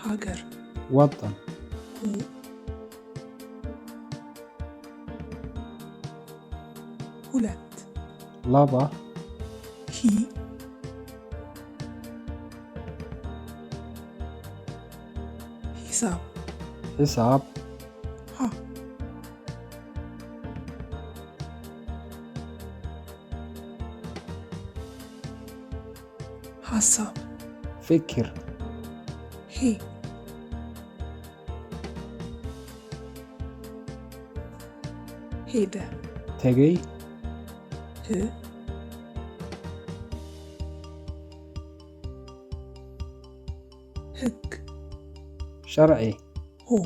هاجر وطن هو هولت لبا هي حساب حساب ها حساب فكر هي هيدا تجي ه هك شرعي هو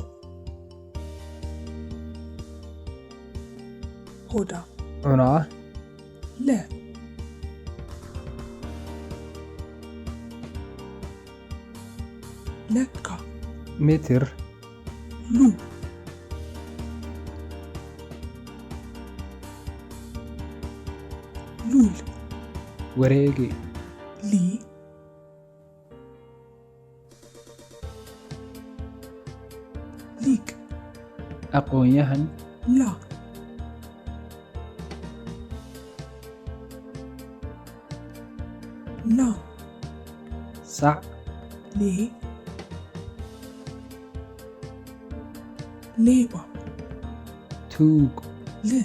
هودا عنا لا لك متر لو لول وريقي لي ليك أقويهن لا لا سع ليه ليبا توق ل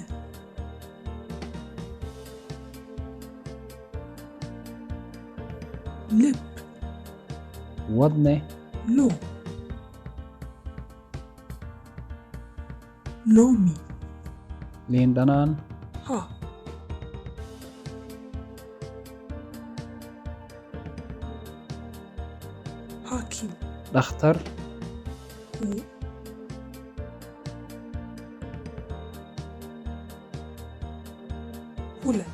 لب وضني لو لومي ليندنان ها حاكم دختر هو ولد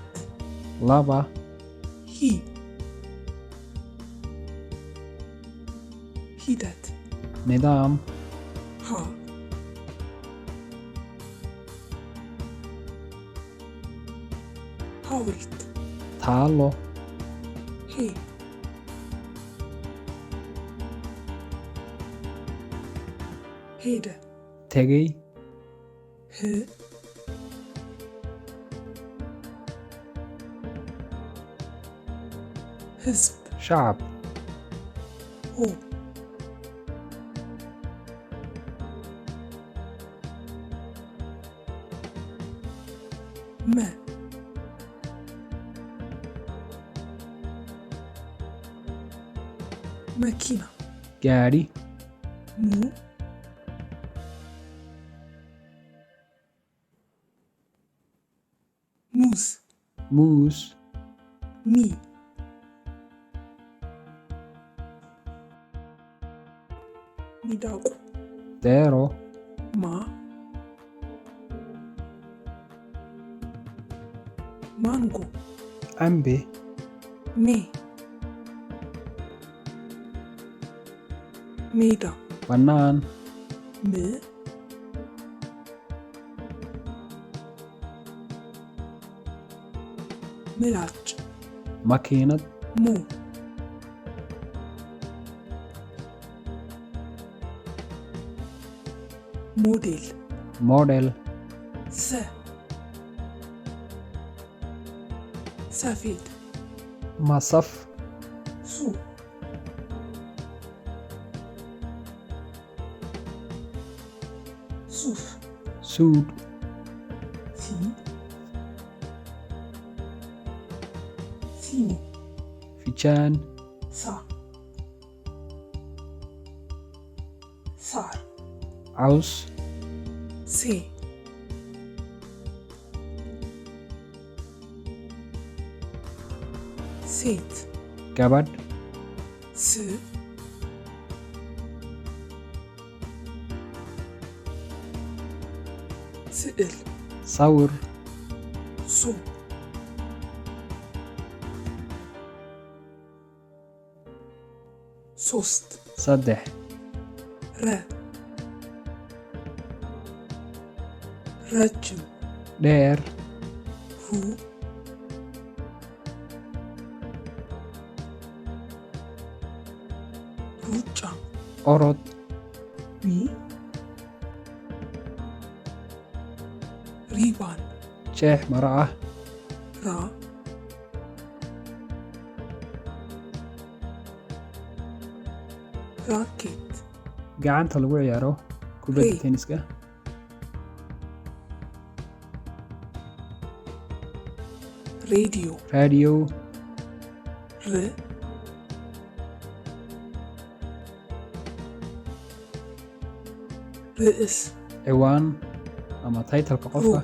لبا هي هيدت نظام ها حاولت تعالو هي هيدا تجي ه حزب شعب هو ما ماكينة جاري مو موز موس مي ميداقو ديرو ما مانجو أمبي مي ميدا بنان م ملاج ماكينة مو موديل موديل س سفيد مصف سو صوف سود سي سيمو فيجان صا صار عوس سي سيت كبد س سئل صور سو سوست صدح ر رجم دير هو ሩጫ orod, wi ribbon jeex maro ah, ra racket gacanta lagu ciyaaro kubadda Ray. tenniska, radio radio, r rs ciwaan ama title-ka qofka,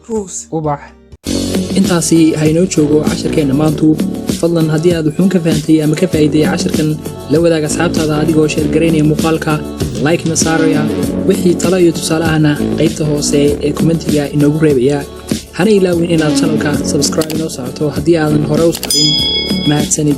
rose ubax. intaasi haynoo joogo casharkeenna maantu fadlan haddii aad wuxuun ka fahantay ama ka faa'iiday casharkan la wadaag asxaabtaada adigoo sheergaraynaya muuqaalka like-na saaraya wixii talo iyo tusaalahana qaybta hoose ee kommentiga inoogu reebaya hana ilaawin inaad channelka subscribe inoo socoto haddii aadan hore u saarin mahadsanid